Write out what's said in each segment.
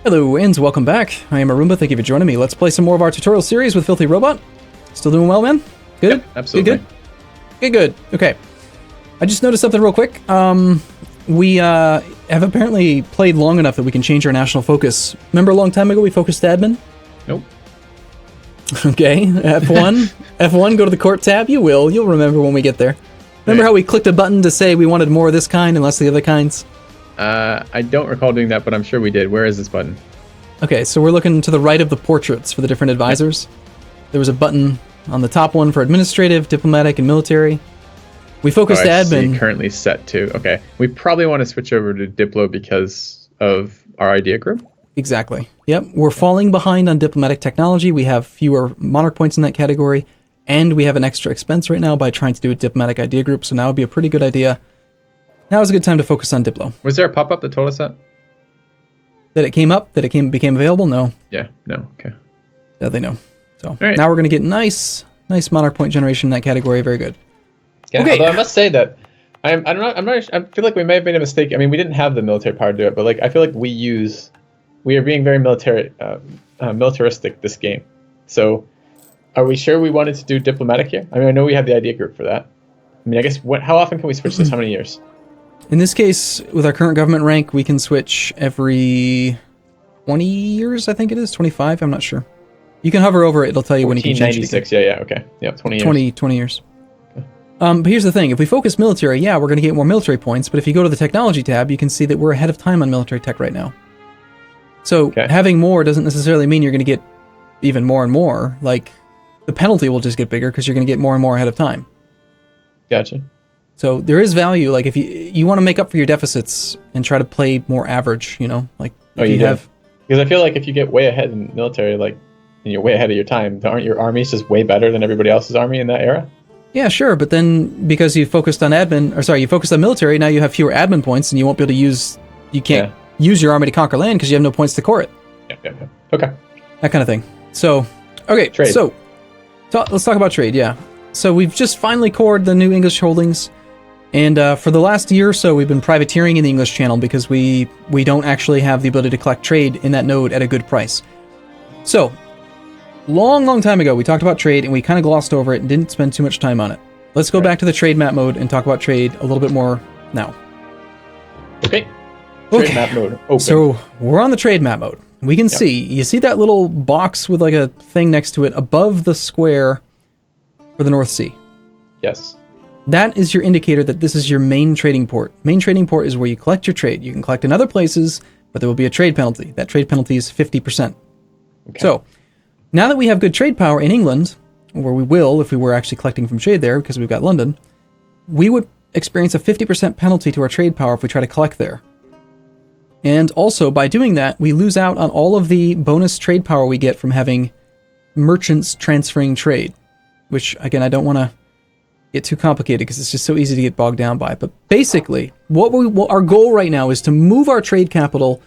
Hello and welcome back. I am Arumba, thank you for joining me. Let's play some more of our tutorial series with FilthyRobot. Still doing well, man? Good? Yep, absolutely. Good. Okay. I just noticed something real quick. We have apparently played long enough that we can change our national focus. Remember a long time ago we focused admin? Nope. Okay, F1. F1, go to the court tab. You'll remember when we get there. Remember how we clicked a button to say we wanted more of this kind and less of the other kinds? I don't recall doing that, but I'm sure we did. Where is this button? Okay, so we're looking to the right of the portraits for the different advisors. There was a button on the top one for administrative, diplomatic, and military. We focused admin. See, currently set to. Okay, we probably want to switch over to Diplo because of our idea group. Exactly. Yep, we're falling behind on diplomatic technology. We have fewer monarch points in that category, and we have an extra expense right now by trying to do a diplomatic idea group, so now would be a pretty good idea. Now is a good time to focus on Diplo. Was there a pop-up that told us that? That it came up? That it became available? No. Yeah, no, okay. Yeah, they know. So right. Now we're going to get nice monarch point generation in that category. Very good. Yeah, okay. Although I must say that I feel like we may have made a mistake. I mean, we didn't have the military power to do it, but like I feel like we are being very militaristic this game. So are we sure we wanted to do diplomatic here? I mean, I know we have the idea group for that. I mean, I guess how often can we switch this? How many years? In this case, with our current government rank, we can switch every 20 years, I think it is. 25, I'm not sure. You can hover over it, it'll tell you when you can change it. 1496, yeah, okay. Yeah, 20 years. 20 years. Okay. But here's the thing, if we focus military, yeah, we're going to get more military points, but if you go to the technology tab, you can see that we're ahead of time on military tech right now. So having more doesn't necessarily mean you're going to get even more and more. Like, the penalty will just get bigger because you're going to get more and more ahead of time. Gotcha. So there is value, like if you want to make up for your deficits and try to play more average, you know, like if you have. Because I feel like if you get way ahead in military, like and you're way ahead of your time, aren't your armies just way better than everybody else's army in that era? Yeah, sure, but then because you focused on you focused on military, now you have fewer admin points and you won't be able to you can't use your army to conquer land because you have no points to core it. Yeah. Okay. That kind of thing. So, okay, trade. So let's talk about trade, yeah. So we've just finally cored the new English holdings. And for the last year or so, we've been privateering in the English channel because we don't actually have the ability to collect trade in that node at a good price. So, long time ago, we talked about trade and we kind of glossed over it and didn't spend too much time on it. Let's go back to the trade map mode and talk about trade a little bit more now. Okay. Trade map mode open. So, we're on the trade map mode. We can you see that little box with like a thing next to it above the square for the North Sea? Yes. That is your indicator that this is your main trading port. Main trading port is where you collect your trade. You can collect in other places, but there will be a trade penalty. That trade penalty is 50%. Okay. So, now that we have good trade power in England, or we will if we were actually collecting from trade there because we've got London, we would experience a 50% penalty to our trade power if we try to collect there. And also, by doing that, we lose out on all of the bonus trade power we get from having merchants transferring trade, which, again, I don't want to get too complicated because it's just so easy to get bogged down by. But basically, our goal right now is to move our trade capital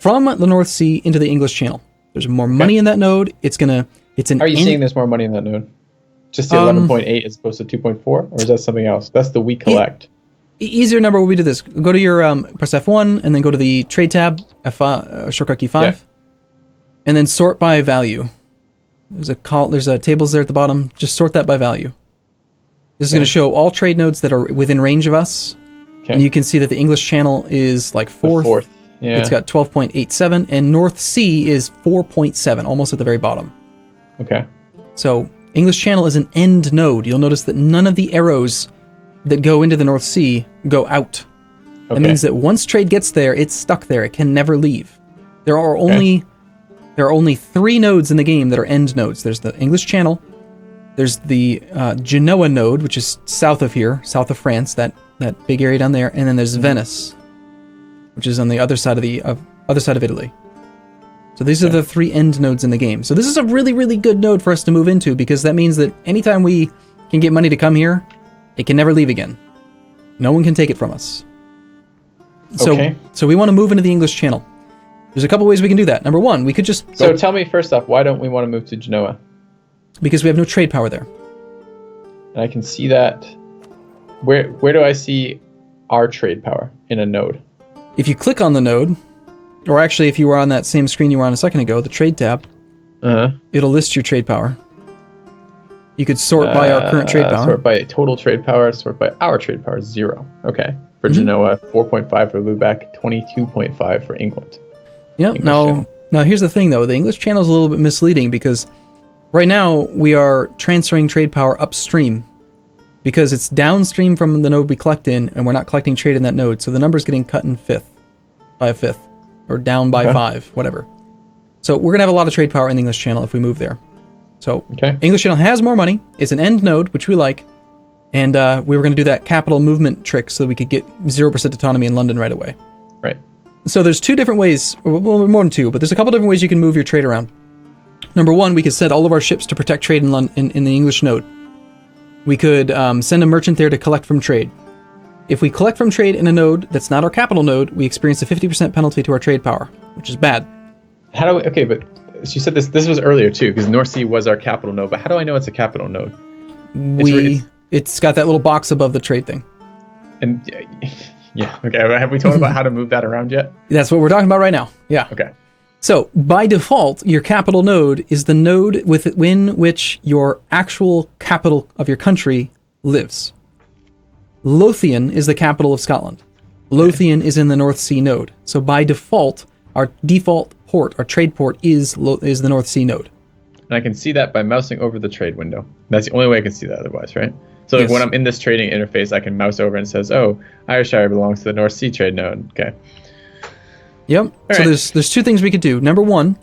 from the North Sea into the English Channel. There's more money in that node. Are you seeing there's more money in that node? Just the 11.8 as opposed to 2.4, or is that something else? That's the we collect. Easier number will be to this. Go to your press F1 and then go to the trade tab, shortcut key 5, and then sort by value. There's a tables there at the bottom. Just sort that by value. This is going to show all trade nodes that are within range of us. Okay. And you can see that the English Channel is like fourth. Yeah. It's got 12.87, and North Sea is 4.7, almost at the very bottom. Okay. So English Channel is an end node. You'll notice that none of the arrows that go into the North Sea go out. Okay. That means that once trade gets there, it's stuck there. It can never leave. There are only 3 nodes in the game that are end nodes. There's the English Channel. There's the Genoa node, which is south of here, south of France, that big area down there, and then there's Venice, which is on the other side of Italy. So these are the 3 end nodes in the game. So this is a really, really good node for us to move into because that means that anytime we can get money to come here, it can never leave again. No one can take it from us. So we want to move into the English Channel. There's a couple ways we can do that. Number 1, we could just So tell me first off, why don't we want to move to Genoa? Because we have no trade power there. And I can see that. Where do I see our trade power in a node? If you click on the node, Or actually, if you were on that same screen you were on a second ago, the trade tab, it'll list your trade power. You could sort by our current trade power. Sort by total trade power, sort by our trade power, 0. Okay. For Genoa, 4.5 for Lubeck, 22.5 for England. Yeah, now here's the thing, though. The English channel is a little bit misleading because right now we are transferring trade power upstream because it's downstream from the node we collect in, and we're not collecting trade in that node, so the number's getting cut in by a fifth, or down by 5, whatever. So we're going to have a lot of trade power in the English channel if we move there. So English channel has more money. It's an end node, which we like. And we were going to do that capital movement trick so that we could get 0% autonomy in London right away. Right. So there's 2 different ways, well, more than 2, but there's a couple different ways you can move your trade around. Number 1, we could send all of our ships to protect trade in the English node. We could send a merchant there to collect from trade. If we collect from trade in a node that's not our capital node, we experience a 50% penalty to our trade power, which is bad. How do we, okay, but you said this was earlier too, because North Sea was our capital node, but how do I know it's a capital node? It's got that little box above the trade thing. And yeah, okay. Have we talked about how to move that around yet? That's what we're talking about right now. Yeah. Okay. So by default, your capital node is the node within which your actual capital of your country lives. Lothian is the capital of Scotland. Lothian is in the North Sea node. So by default, our default port, our trade port is the North Sea node. And I can see that by mousing over the trade window. That's the only way I can see that otherwise, right? So when I'm in this trading interface, I can mouse over and it says, oh, Ayrshire belongs to the North Sea trade node. Okay. Yep. So there's 2 things we could do. Number 1,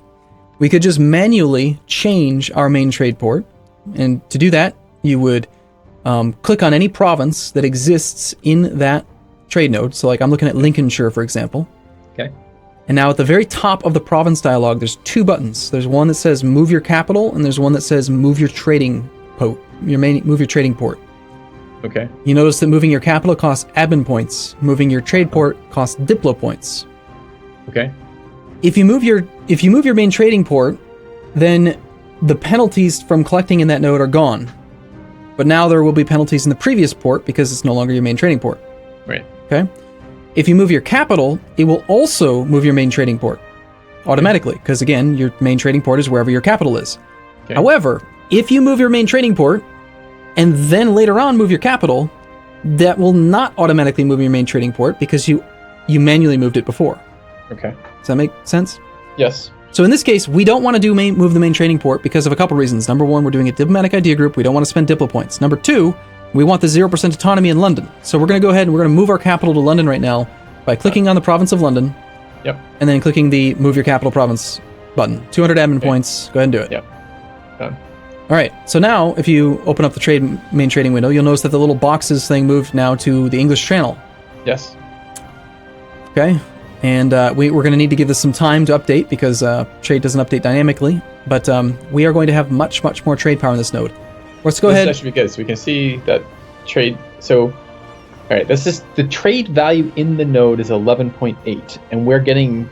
we could just manually change our main trade port. And to do that, you would click on any province that exists in that trade node. So like I'm looking at Lincolnshire, for example. Okay. And now at the very top of the province dialog, there's 2 buttons. There's one that says move your capital, and there's one that says move your trading port. Move your trading port. Okay. You notice that moving your capital costs admin points. Moving your trade port costs diplo points. Okay. If you move your main trading port, then the penalties from collecting in that node are gone. But now there will be penalties in the previous port because it's no longer your main trading port. Right. Okay. If you move your capital, it will also move your main trading port automatically, because again, your main trading port is wherever your capital is. Okay. However, if you move your main trading port and then later on move your capital, that will not automatically move your main trading port because you manually moved it before. Okay. Does that make sense? Yes. So in this case, we don't want to move the main trading port because of a couple reasons. Number 1, we're doing a diplomatic idea group. We don't want to spend diplo points. Number 2, we want the 0% autonomy in London. So we're going to go ahead and we're going to move our capital to London right now by clicking on the province of London. Yep. And then clicking the move your capital province button. 200 admin points. Go ahead and do it. Yep. Done. All right. So now if you open up the main trading window, you'll notice that the little boxes thing moved now to the English channel. Yes. Okay. And we're going to need to give this some time to update because trade doesn't update dynamically. But we are going to have much, much more trade power in this node. Let's go ahead. That should be good. So we can see that trade. So, all right, this is the trade value in the node is 11.8, and we're getting.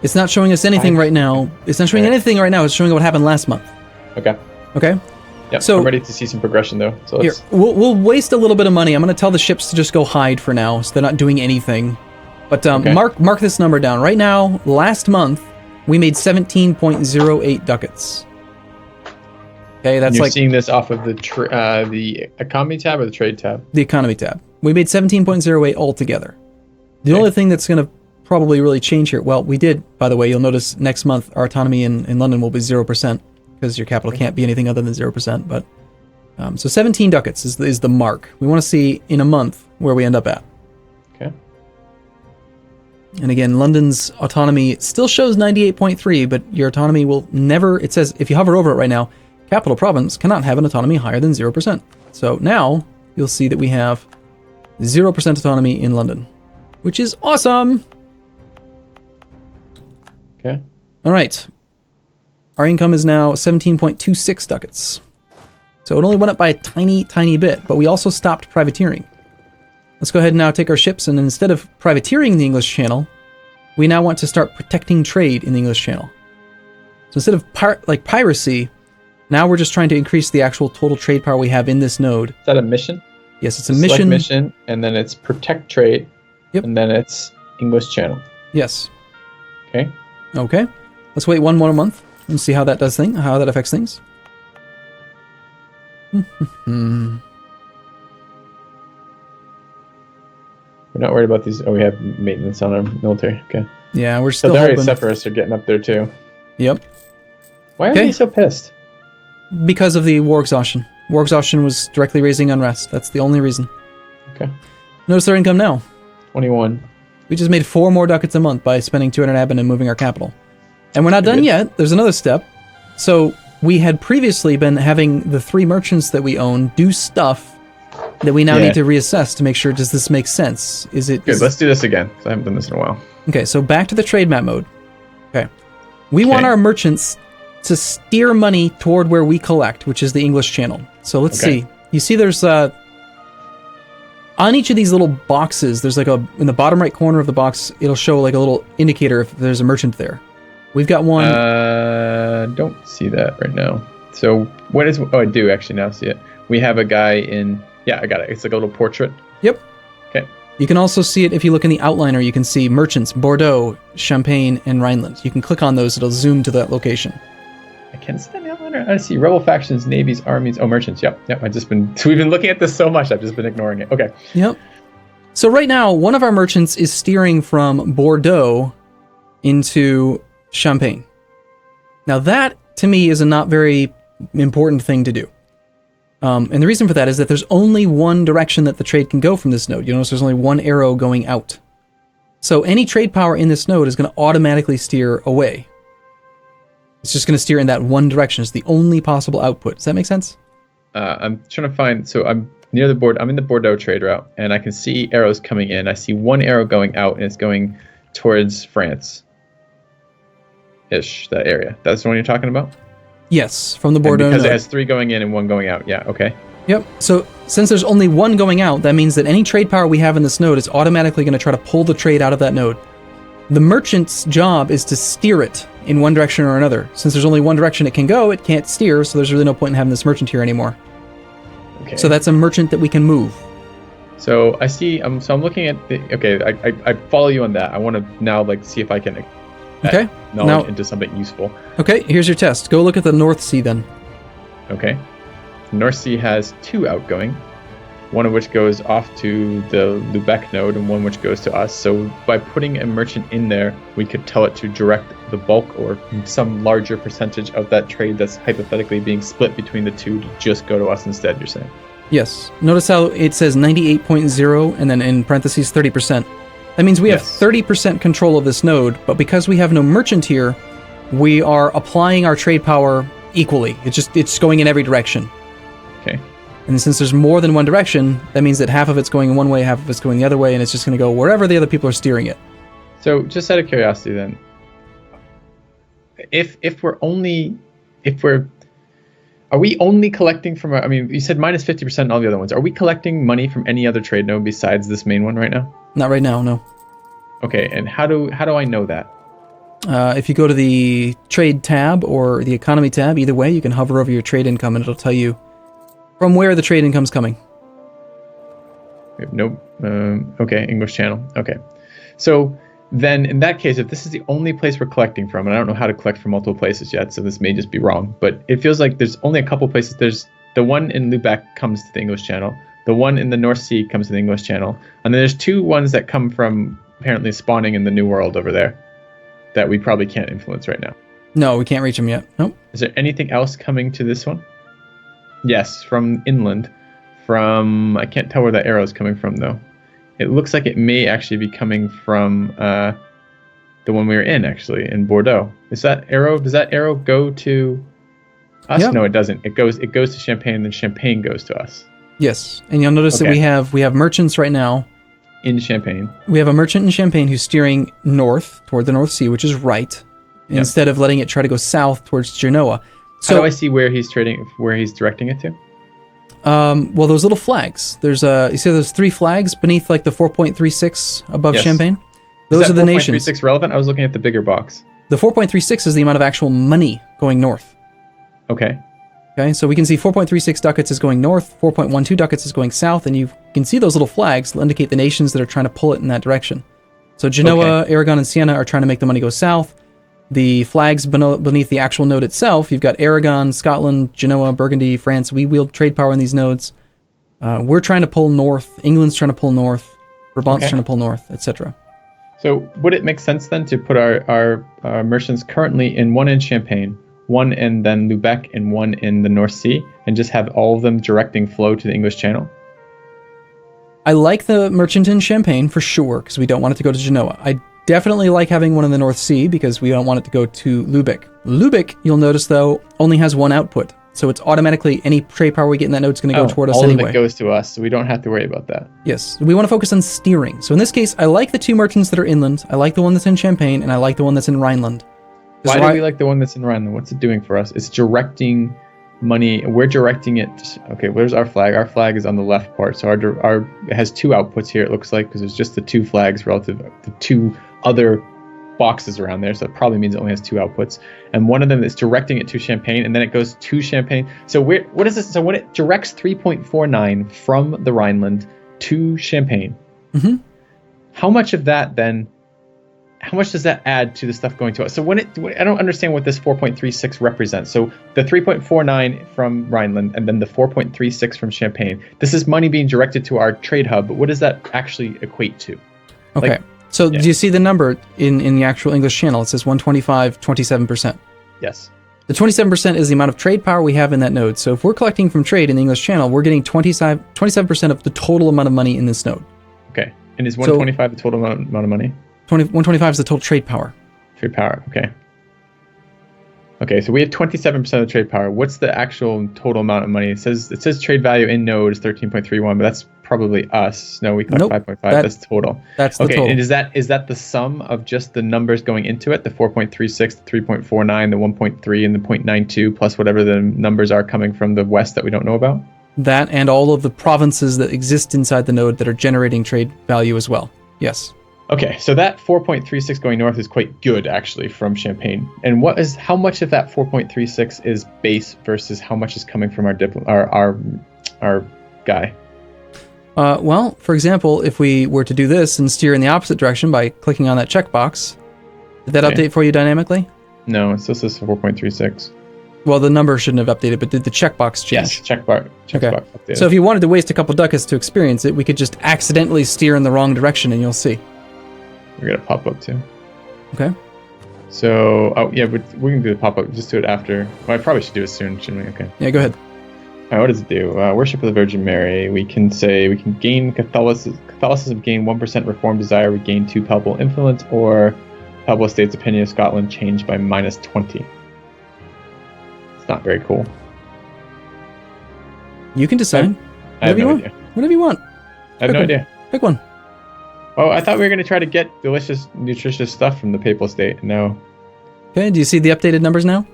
It's not showing us anything right now. It's not showing anything right now. It's showing what happened last month. Okay. Okay. Yeah. So I'm ready to see some progression though. So here, we'll waste a little bit of money. I'm going to tell the ships to just go hide for now, so they're not doing anything. But mark this number down right now. Last month, we made 17.08 ducats. Okay, that's you're seeing this off of the economy tab or the trade tab? The economy tab. We made 17.08 altogether. The only thing that's going to probably really change here, well, we did, by the way, you'll notice next month our autonomy in London will be 0% because your capital can't be anything other than 0%. But so 17 ducats is the mark. We want to see in a month where we end up at. Okay. And again, London's autonomy still shows 98.3, but your autonomy will never, it says, if you hover over it right now, capital province cannot have an autonomy higher than 0%. So now you'll see that we have 0% autonomy in London, which is awesome. Okay. All right. Our income is now 17.26 ducats. So it only went up by a tiny, tiny bit, but we also stopped privateering. Let's go ahead and now take our ships, and instead of privateering the English Channel, we now want to start protecting trade in the English Channel. So instead of piracy, now we're just trying to increase the actual total trade power we have in this node. Is that a mission? Yes, it's a mission. Mission, and then it's protect trade. Yep. And then it's English Channel. Yes. Okay. Okay. Let's wait one more month and see how that how that affects things. We're not worried about these. Oh, we have maintenance on our military. Okay. Yeah, we're still Hilarious hoping. separatists are getting up there too. Yep. Why are they so pissed? Because of the war exhaustion. War exhaustion was directly raising unrest. That's the only reason. Okay. Notice their income now. 21. We just made 4 more ducats a month by spending 200 admin and moving our capital. And we're not done yet. There's another step. So we had previously been having the 3 merchants that we own do stuff that we now need to reassess to make sure, does this make sense? Is it... Good, let's do this again, because I haven't done this in a while. Okay, so back to the trade map mode. Okay. We want our merchants to steer money toward where we collect, which is the English channel. So let's see. You see there's... on each of these little boxes, there's like in the bottom right corner of the box, it'll show like a little indicator if there's a merchant there. We've got one... don't see that right now. So what is... Oh, I do actually now see it. We have a guy in... Yeah, I got it. It's like a little portrait. Yep. Okay. You can also see it if you look in the outliner. You can see merchants, Bordeaux, Champagne, and Rhineland. You can click on those. It'll zoom to that location. I can see that in the outliner. I see rebel factions, navies, armies. Oh, merchants. Yep. We've been looking at this so much. I've just been ignoring it. Okay. Yep. So right now, one of our merchants is steering from Bordeaux into Champagne. Now that, to me, is a not very important thing to do. And the reason for that is that there's only one direction that the trade can go from this node. You notice there's only one arrow going out. So any trade power in this node is going to automatically steer away. It's just going to steer in that one direction. It's the only possible output. Does that make sense? I'm trying to find... So I'm near the board. I'm in the Bordeaux trade route, and I can see arrows coming in. I see one arrow going out, and it's going towards France. Ish, that area. That's the one you're talking about? Yes, from the Bordeaux because node. It has 3 going in and 1 going out. Yeah, okay. Yep. So since there's only one going out, that means that any trade power we have in this node is automatically going to try to pull the trade out of that node. The merchant's job is to steer it in one direction or another. Since there's only one direction it can go, it can't steer, so there's really no point in having this merchant here anymore. Okay. So that's a merchant that we can move. So I see, I'm looking at the, okay, I follow you on that. I want to now see if I can knowledge into something useful. Okay, here's your test. Go look at the North Sea then. Okay. The North Sea has 2 outgoing, one of which goes off to the Lubeck node and one which goes to us. So by putting a merchant in there, we could tell it to direct the bulk or some larger percentage of that trade that's hypothetically being split between the 2 to just go to us instead, you're saying? Yes. Notice how it says 98.0 and then in parentheses 30%. That means we have 30% control of this node, but because we have no merchant here, we are applying our trade power equally. It's going in every direction. Okay. And since there's more than one direction, that means that half of it's going in one way, half of it's going the other way, and it's just going to go wherever the other people are steering it. So just out of curiosity then, are we only collecting from, you said minus 50% on all the other ones. Are we collecting money from any other trade node besides this main one right now? Not right now, no. Okay, and how do I know that? If you go to the trade tab or the economy tab, either way, you can hover over your trade income and it'll tell you from where the trade income's coming. Nope. Okay, English channel. Okay. So then in that case, if this is the only place we're collecting from, and I don't know how to collect from multiple places yet, so this may just be wrong, but it feels like there's only a couple places. There's the one in Lubeck comes to the English channel. The one in the North Sea comes to the English channel. And then there's 2 ones that come from apparently spawning in the New World over there that we probably can't influence right now. No, we can't reach them yet. Nope. Is there anything else coming to this one? Yes, from inland. I can't tell where that arrow is coming from, though. It looks like it may actually be coming from the one we were in, actually, in Bordeaux. Does that arrow go to us? Yep. No, it doesn't. It goes to Champagne, and then Champagne goes to us. Yes, and you'll notice that we have merchants right now. In Champagne. We have a merchant in Champagne who's steering north toward the North Sea, which is right, instead of letting it try to go south towards Genoa. So, how do I see where he's directing it to? Well, those little flags. There's you see those 3 flags beneath the 4.36 above Champagne? Those are the nations. Is 4.36 relevant? I was looking at the bigger box. The 4.36 is the amount of actual money going north. Okay. Okay, so we can see 4.36 ducats is going north, 4.12 ducats is going south, and you can see those little flags that indicate the nations that are trying to pull it in that direction. So Genoa, Aragon, and Siena are trying to make the money go south. The flags beneath the actual node itself, you've got Aragon, Scotland, Genoa, Burgundy, France. We wield trade power in these nodes. We're trying to pull north. England's trying to pull north. Brabant's trying to pull north, etc. So would it make sense then to put our merchants currently in one in Champagne, one in then Lubeck, and one in the North Sea, and just have all of them directing flow to the English Channel? I like the merchant in Champagne for sure, because we don't want it to go to Genoa. I definitely like having one in the North Sea because we don't want it to go to Lubeck. Lubeck, you'll notice though, only has one output. So it's automatically any trade power we get in that node is going to go toward us anyway. All of it goes to us, so we don't have to worry about that. Yes, we want to focus on steering. So in this case, I like the two merchants that are inland. I like the one that's in Champagne, and I like the one that's in Rhineland. Why do we like the one that's in Rhineland? What's it doing for us? It's directing money. We're directing it. Okay, where's our flag? Our flag is on the left part. So our it has two outputs here, it looks like, because there's just the two flags relative to two other boxes around there, so it probably means it only has two outputs, and one of them is directing it to Champagne, and then it goes to Champagne. So what is this? So when it directs 3.49 from the Rhineland to Champagne, how much of that then? How much does that add to the stuff going to us? So I don't understand what this 4.36 represents. So the 3.49 from Rhineland and then the 4.36 from Champagne. This is money being directed to our trade hub, but what does that actually equate to? Okay. So do you see the number in the actual English Channel? It says 125, 27%. Yes. The 27% is the amount of trade power we have in that node. So if we're collecting from trade in the English Channel, we're getting 27% of the total amount of money in this node. Okay. And is 125 the total amount of money? 125 is the total trade power. Trade power, okay. Okay, so we have 27% of the trade power. What's the actual total amount of money? It says trade value in node is 13.31, but that's probably us. No, we collect 5.5. That's total. That's the total. And is that the sum of just the numbers going into it? The 4.36, the 3.49, the 1.3, and the 0.92, plus whatever the numbers are coming from the west that we don't know about? That and all of the provinces that exist inside the node that are generating trade value as well. Yes. Okay, so that 4.36 going north is quite good, actually, from Champagne. And how much of that 4.36 is base versus how much is coming from our guy? Well, for example, if we were to do this and steer in the opposite direction by clicking on that checkbox, did that update for you dynamically? No, it still says 4.36. Well, the number shouldn't have updated, but did the checkbox change? Yes, checkbox updated. So if you wanted to waste a couple ducats to experience it, we could just accidentally steer in the wrong direction and you'll see. We're going to pop up too. Okay. So, we can do the pop-up. Just do it after. Well, I probably should do it soon, shouldn't we? Okay. Yeah, go ahead. All right, what does it do? Worship of the Virgin Mary. We can say we can gain Catholicism, gain 1% reform desire, we gain 2 palpable influence, or palpable state's opinion of Scotland changed by -20. It's not very cool. You can decide. I have no idea. Whatever you want. I have no idea. Pick one. Oh, I thought we were going to try to get delicious, nutritious stuff from the papal state. No. Okay, do you see the updated numbers now?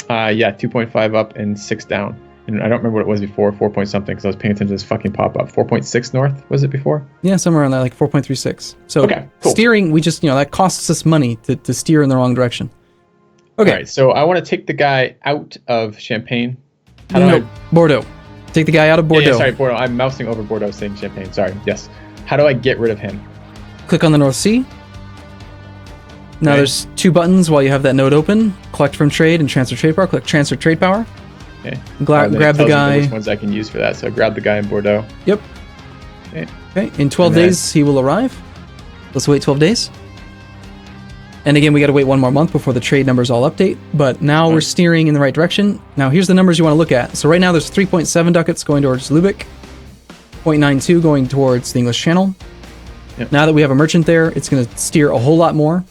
Yeah, 2.5 up and 6 down. And I don't remember what it was before, 4 point something, because I was paying attention to this fucking pop-up. 4.6 north, was it before? Yeah, somewhere around that, like 4.36. So cool. Steering, we just, that costs us money to steer in the wrong direction. Okay. All right, so I want to take the guy out of Champagne. Bordeaux. Take the guy out of Bordeaux. Yeah, sorry, Bordeaux. I'm mousing over Bordeaux saying Champagne. Sorry, yes. How do I get rid of him? Click on the North Sea. Now there's 2 buttons while you have that node open. Collect from trade and transfer trade power. Click transfer trade power. Okay. Grab the guy. Which ones I can use for that. So I grab the guy in Bordeaux. Yep. Okay. In 12 days, he will arrive. Let's wait 12 days. And again, we got to wait 1 more month before the trade numbers all update. But now we're steering in the right direction. Now here's the numbers you want to look at. So right now there's 3.7 ducats going towards Lubeck. 0.92 going towards the English Channel. Yep. Now that we have a merchant there, it's going to steer a whole lot more.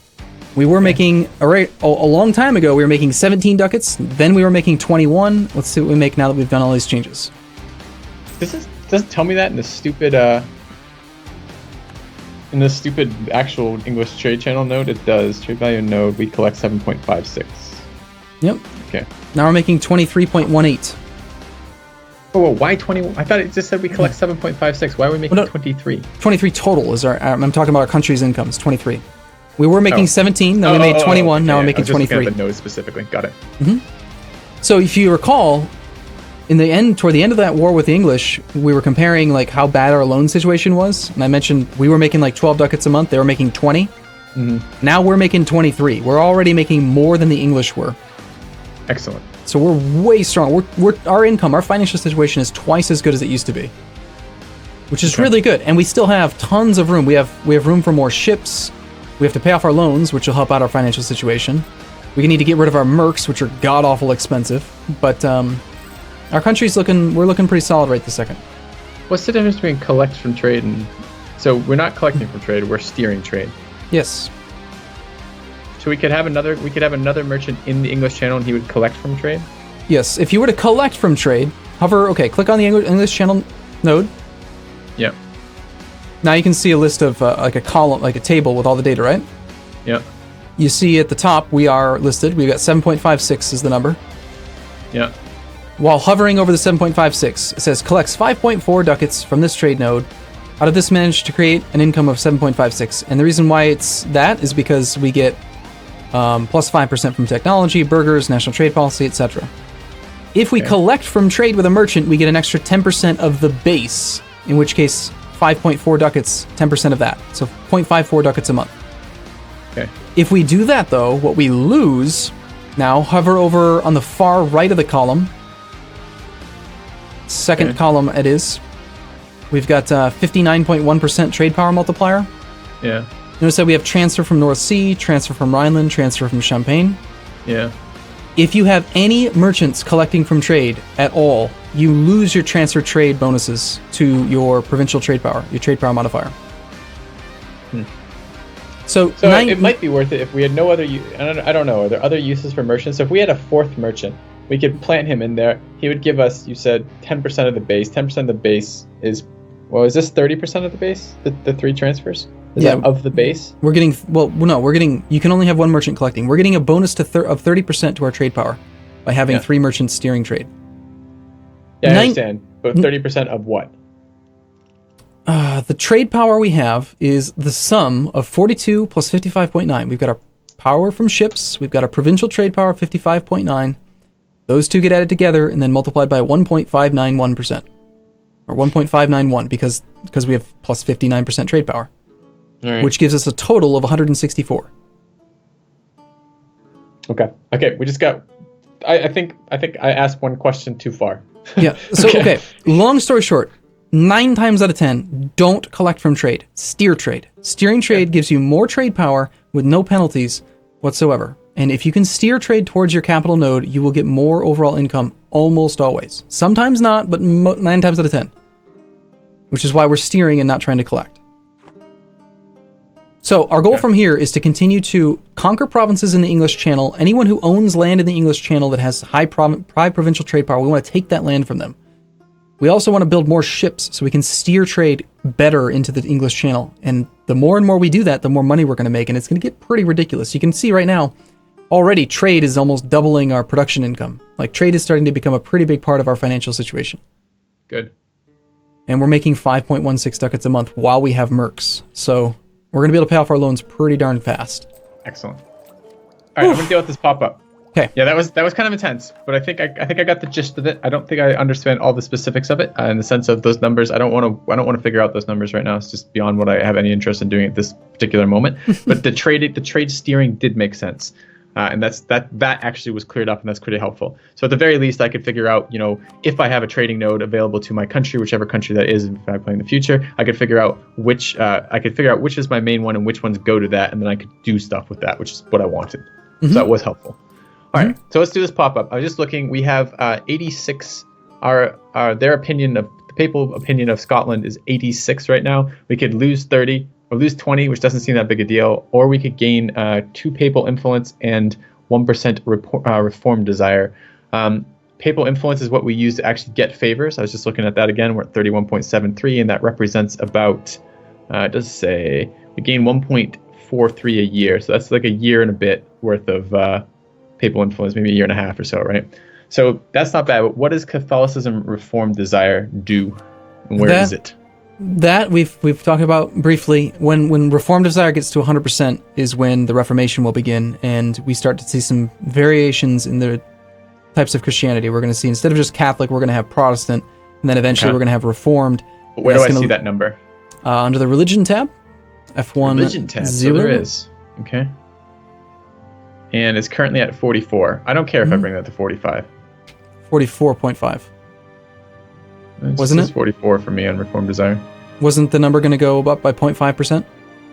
We were making, a long time ago, we were making 17 ducats. Then we were making 21. Let's see what we make now that we've done all these changes. Doesn't tell me that in the stupid actual English trade channel node. It does. Trade value node, we collect 7.56. Yep. Okay. Now we're making 23.18. Oh, why 20? I thought it just said we collect 7.56. Why are we making 23? 23 total is our. I'm talking about our country's incomes. 23. We were making 17. Then we made 21. Now we're making 23. The node specifically. Got it. So if you recall, toward the end of that war with the English, we were comparing like how bad our loan situation was, and I mentioned we were making like 12 ducats a month. They were making 20. Mm-hmm. Now we're making 23. We're already making more than the English were. Excellent. So we're way strong. Our income, our financial situation is twice as good as it used to be, which is really good. And we still have tons of room. We have room for more ships. We have to pay off our loans, which will help out our financial situation. We need to get rid of our mercs, which are god awful expensive. But our country's we're looking pretty solid right this second. What's the difference between collect from trade and... So we're not collecting from trade, we're steering trade. Yes. So we could have another merchant in the English channel and he would collect from trade? Yes, if you were to collect from trade, click on the English channel node. Yeah. Now you can see a list of like a column, like a table with all the data, right? Yeah. You see at the top we are listed. We've got 7.56 is the number. Yeah. While hovering over the 7.56, it says collects 5.4 ducats from this trade node. Out of this, managed to create an income of 7.56. And the reason why it's that is because we get plus 5% from technology, burgers, national trade policy, etc. If we collect from trade with a merchant, we get an extra 10% of the base, in which case 5.4 ducats, 10% of that. So 0.54 ducats a month. Okay. If we do that, though, what we lose, now hover over on the far right of the column. Second column it is. We've got 59.1% trade power multiplier. Yeah. Notice that we have transfer from North Sea, transfer from Rhineland, transfer from Champagne. Yeah. If you have any merchants collecting from trade at all, you lose your transfer trade bonuses to your provincial trade power, your trade power modifier. So it might be worth it if we had no other... I don't know. Are there other uses for merchants? So if we had a fourth merchant, we could plant him in there. He would give us, you said, 10% of the base. 10% of the base is... Well, is this 30% of the base? The 3 transfers? Is that of the base? We're getting... Well, no, we're getting... You can only have one merchant collecting. We're getting a bonus of 30% to our trade power by having 3 merchants steering trade. Yeah, I understand. But 30% of what? The trade power we have is the sum of 42 plus 55.9. We've got our power from ships. We've got our provincial trade power, 55.9. Those two get added together and then multiplied by 1.591%. Or 1.591 because we have plus 59% trade power. Right. Which gives us a total of 164. Okay, we just got... I think I asked one question too far. Yeah, so, okay. Long story short, 9 times out of 10, don't collect from trade. Steer trade. Steering trade gives you more trade power with no penalties whatsoever. And if you can steer trade towards your capital node, you will get more overall income almost always. Sometimes not, but 9 times out of 10. Which is why we're steering and not trying to collect. So our goal from here is to continue to conquer provinces in the English Channel. Anyone who owns land in the English Channel that has high provincial trade power, we want to take that land from them. We also want to build more ships so we can steer trade better into the English Channel. And the more and more we do that, the more money we're going to make. And it's going to get pretty ridiculous. You can see right now, already trade is almost doubling our production income. Like trade is starting to become a pretty big part of our financial situation. Good. And we're making 5.16 ducats a month while we have mercs. So we're going to be able to pay off our loans pretty darn fast. Excellent. All right, I'm going to deal with this pop-up. Okay. Yeah, that was kind of intense, but I think I got the gist of it. I don't think I understand all the specifics of it in the sense of those numbers. I don't want to figure out those numbers right now. It's just beyond what I have any interest in doing at this particular moment. But the trade steering did make sense, and that actually was cleared up, and that's pretty helpful. So at the very least, I could figure out, if I have a trading node available to my country, whichever country that is, if I play in the future, I could figure out which is my main one and which ones go to that, and then I could do stuff with that, which is what I wanted. So that was helpful. All right, so let's do this pop-up. I was just looking. We have 86. Their opinion of the papal opinion of Scotland is 86 right now. We could lose 30 or lose 20, which doesn't seem that big a deal, or we could gain 2 papal influence and 1% reform desire. Papal influence is what we use to actually get favors. I was just looking at that again. We're at 31.73, and that represents about, it does say, we gain 1.43 a year. So that's like a year and a bit worth of papal influence, maybe a year and a half or so, right? So that's not bad. But what does Catholicism reform desire do? And where is it? That we've talked about briefly. When reform desire gets to 100% is when the Reformation will begin, and we start to see some variations in the types of Christianity. We're going to see, instead of just Catholic, we're going to have Protestant, and then eventually we're going to have Reformed. Where do I see that number? Under the Religion tab. F1 Religion tab. 0. So there is. Okay. And it's currently at 44. I don't care if I bring that to 45. 44.5. Wasn't it? 44 for me on Reformed Desire. Wasn't the number going to go up by 0.5%?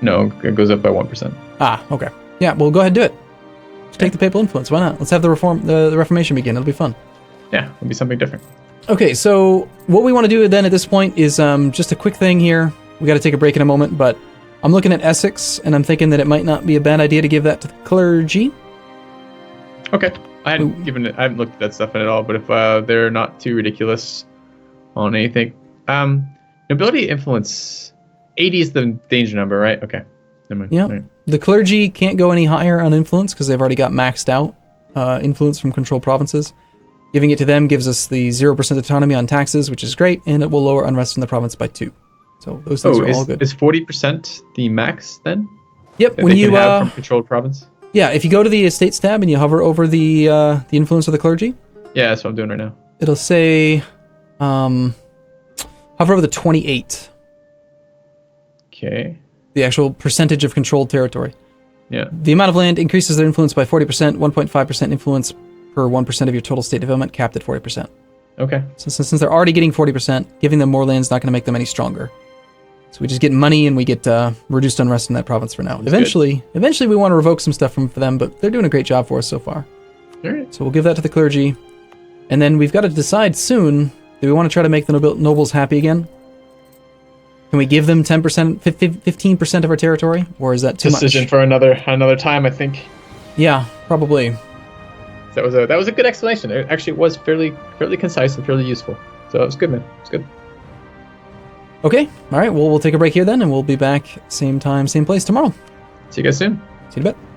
No, it goes up by 1%. Ah, okay. Yeah, well, go ahead and do it. Just take the papal influence. Why not? Let's have the Reformation begin. It'll be fun. Yeah, it'll be something different. Okay, so what we want to do then at this point is just a quick thing here. We got to take a break in a moment, but I'm looking at Essex, and I'm thinking that it might not be a bad idea to give that to the clergy. Okay. I haven't looked at that stuff at all, but if they're not too ridiculous on anything. Nobility influence, 80 is the danger number, right? Okay. Never mind. Yeah. Right. The clergy can't go any higher on influence because they've already got maxed out influence from controlled provinces. Giving it to them gives us the 0% autonomy on taxes, which is great, and it will lower unrest in the province by 2. So those things are all good. Is 40% the max then? Yep. When you have from controlled province? Yeah, if you go to the Estates tab and you hover over the influence of the clergy. Yeah, that's what I'm doing right now. It'll say, hover over the 28. Okay. The actual percentage of controlled territory. Yeah. The amount of land increases their influence by 40%, 1.5% influence per 1% of your total state development, capped at 40%. Okay. So since they're already getting 40%, giving them more land is not going to make them any stronger. So we just get money and we get reduced unrest in that province for now. Eventually we want to revoke some stuff for them, but they're doing a great job for us so far. All right. So we'll give that to the clergy. And then we've got to decide soon, do we want to try to make the nobles happy again? Can we give them 10%, 15% of our territory? Or is that too much? Decision for another time, I think. Yeah, probably. That was a good explanation. It actually was fairly concise and fairly useful. So it was good, man. It's good. Okay. All right. Well, we'll take a break here then, and we'll be back same time, same place tomorrow. See you guys soon. See you in a bit.